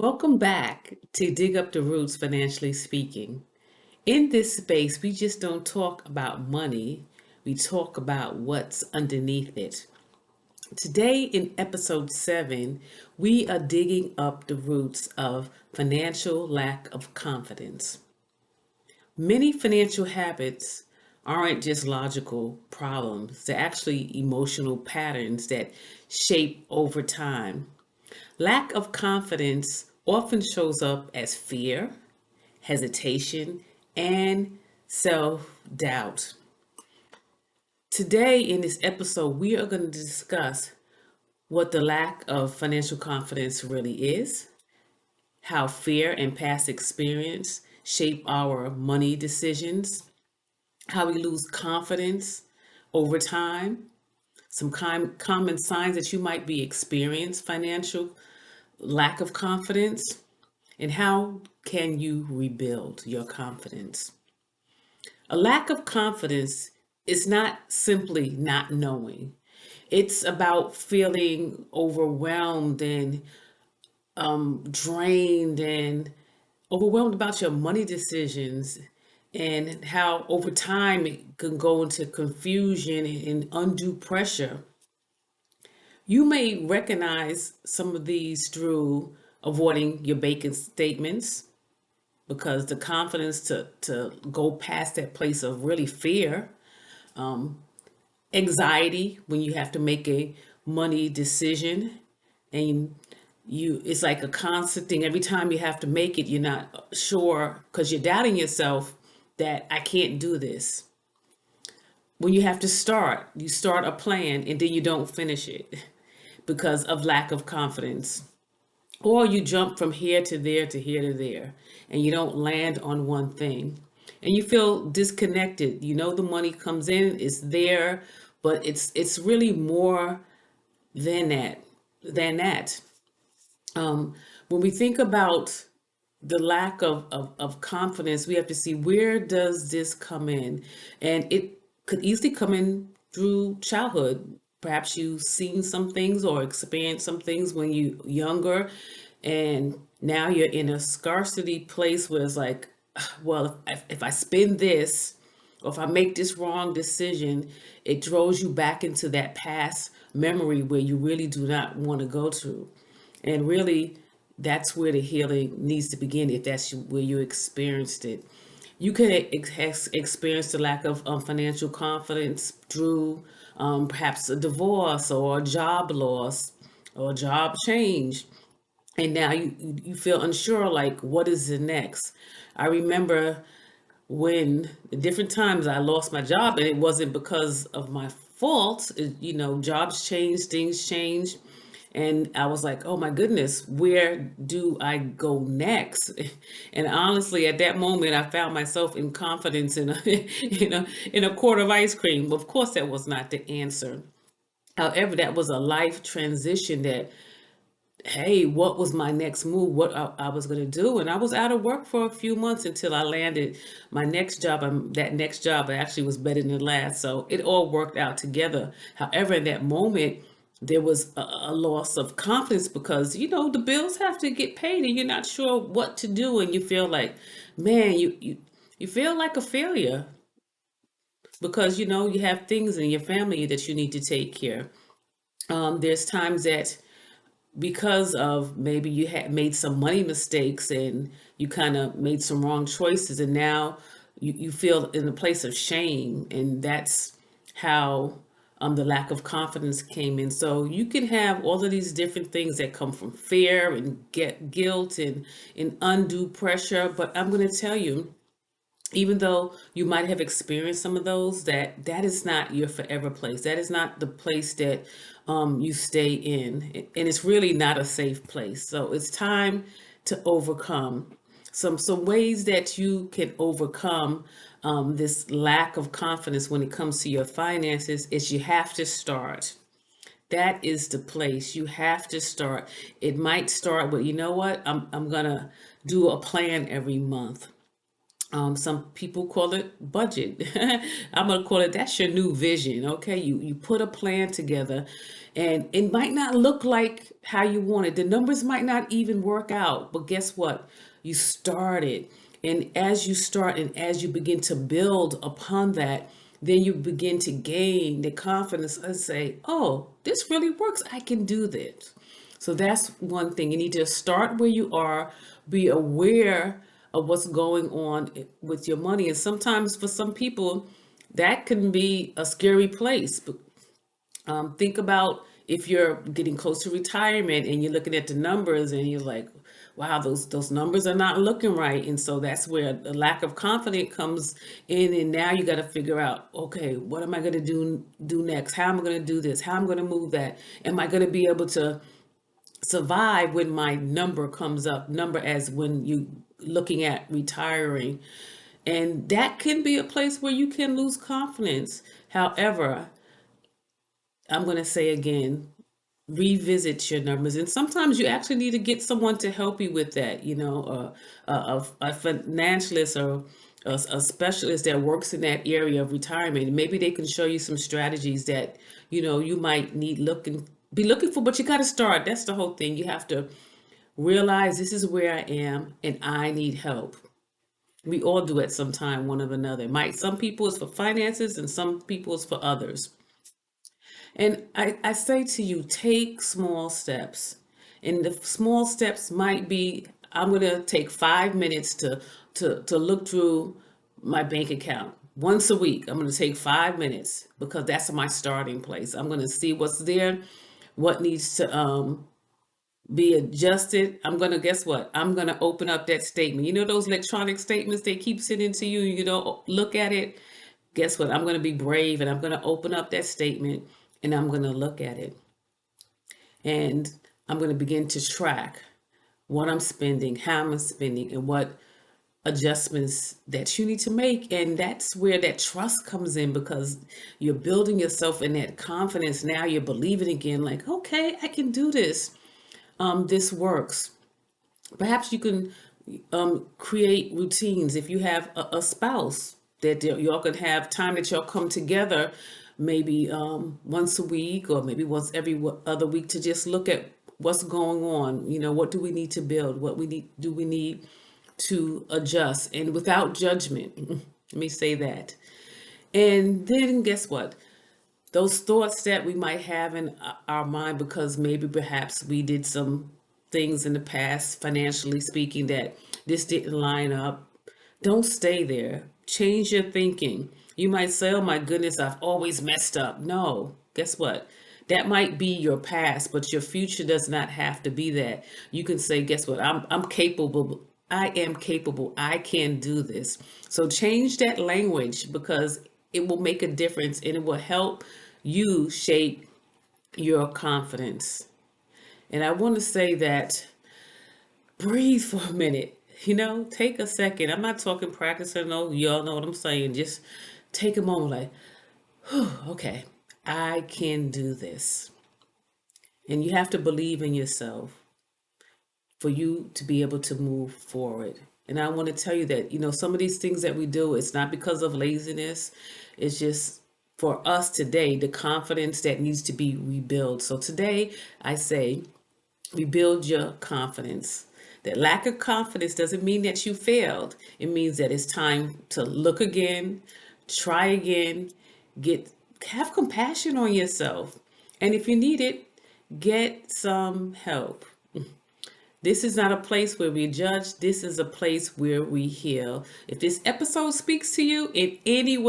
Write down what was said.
Welcome back to Dig Up the Roots Financially Speaking. In this space, we just don't talk about money, we talk about what's underneath it. Today, in episode 7, we are digging up the roots of financial lack of confidence. Many financial habits aren't just logical problems, they're actually emotional patterns that shape over time. Lack of confidence often shows up as fear, hesitation, and self doubt. Today, in this episode, we are going to discuss what the lack of financial confidence really is, how fear and past experience shape our money decisions, how we lose confidence over time, some common signs that you might be experiencing financial lack of confidence, and how can you rebuild your confidence? A lack of confidence is not simply not knowing. It's about feeling overwhelmed and drained and overwhelmed about your money decisions and how over time it can go into confusion and undue pressure. You may recognize some of these through avoiding your banking statements because the confidence to go past that place of really fear, anxiety when you have to make a money decision, and it's like a constant thing. Every time you have to make it, you're not sure because you're doubting yourself that I can't do this. When you have to you start a plan and then you don't finish it because of lack of confidence. Or you jump from here to there to here to there and you don't land on one thing. And you feel disconnected. You know the money comes in, it's there, but it's really more than that. When we think about the lack of confidence, we have to see where does this come in? And it could easily come in through childhood. Perhaps you've seen some things or experienced some things when you younger, and now you're in a scarcity place where it's like, well, if I spend this, or if I make this wrong decision, it throws you back into that past memory where you really do not want to go to. And really, that's where the healing needs to begin if that's where you experienced it. You can experience the lack of financial confidence through perhaps a divorce or a job loss or a job change. And now you feel unsure, like, what is the next? I remember when the different times I lost my job, and it wasn't because of my fault. Jobs change, things change, and I was like, oh my goodness, where do I go next? And honestly, at that moment, I found myself in confidence in a, in a quart of ice cream. Of course, that was not the answer. However, that was a life transition that, hey, what was my next move, what I was going to do. And I was out of work for a few months until I landed my next job. That next job actually was better than the last. So it all worked out together. However, in that moment, there was a loss of confidence because, the bills have to get paid and you're not sure what to do. And you feel like, man, you feel like a failure because, you have things in your family that you need to take care. There's times that because of maybe you had made some money mistakes and you kind of made some wrong choices, and now you feel in a place of shame, and that's how the lack of confidence came in. So you can have all of these different things that come from fear and get guilt and undue pressure, but I'm going to tell you, even though you might have experienced some of those, that is not your forever place. That is not the place that you stay in, and it's really not a safe place. So it's time to overcome some ways that you can overcome this lack of confidence when it comes to your finances. Is you have to start. That is the place you have to start. It might start with, you know what, I'm gonna do a plan every month. Some people call it budget. I'm gonna call it that's your new vision. Okay, you put a plan together, and it might not look like how you want it. The numbers might not even work out, but guess what? You started, and as you start and as you begin to build upon that, then you begin to gain the confidence and say, "Oh, this really works. I can do this." So that's one thing. You need to start where you are, be aware of what's going on with your money. And sometimes for some people, that can be a scary place. But think about if you're getting close to retirement and you're looking at the numbers and you're like, wow, those numbers are not looking right. And so that's where the lack of confidence comes in. And now you got to figure out, okay, what am I going to do next? How am I going to do this? How am I going to move that? Am I going to be able to survive when my number comes up, number as when you looking at retiring? And that can be a place where you can lose confidence. However, I'm going to say again, revisit your numbers, and sometimes you actually need to get someone to help you with that, a financialist or a specialist that works in that area of retirement. Maybe they can show you some strategies that you might need be looking for, but you got to start. That's the whole thing. You have to realize this is where I am and I need help. We all do at some time, one of another. Might some people it's for finances and some people it's for others. And I say to you, take small steps. And the small steps might be, I'm going to take 5 minutes to look through my bank account. Once a week, I'm going to take 5 minutes because that's my starting place. I'm going to see what's there, what needs to be adjusted. I'm going to, guess what? I'm going to open up that statement. You know, those electronic statements they keep sending to you, you don't look at it. Guess what? I'm going to be brave and I'm going to open up that statement and I'm going to look at it. And I'm going to begin to track what I'm spending, how I'm spending, and what adjustments that you need to make. And that's where that trust comes in because you're building yourself in that confidence. Now you're believing again, like, okay, I can do this. This works. Perhaps you can create routines if you have a spouse that y'all can have time that y'all come together maybe once a week or maybe once every other week to just look at what's going on. What do we need to build? What we need do we need to adjust, and without judgment. Let me say that. And then guess what? Those thoughts that we might have in our mind because maybe perhaps we did some things in the past, financially speaking, that this didn't line up. Don't stay there. Change your thinking. You might say, oh my goodness, I've always messed up. No, guess what? That might be your past, but your future does not have to be that. You can say, guess what? I'm capable. I am capable. I can do this. So change that language because it will make a difference and it will help you shape your confidence. And I want to say that breathe for a minute. Take a second. I'm not talking practice. I know y'all know what I'm saying. Just take a moment, like, whew, okay, I can do this. And you have to believe in yourself for you to be able to move forward. And I want to tell you that, some of these things that we do, it's not because of laziness. It's just for us today, the confidence that needs to be rebuilt. So today, I say, rebuild your confidence. That lack of confidence doesn't mean that you failed. It means that it's time to look again, try again, have compassion on yourself. And if you need it, get some help. This is not a place where we judge. This is a place where we heal. If this episode speaks to you in any way,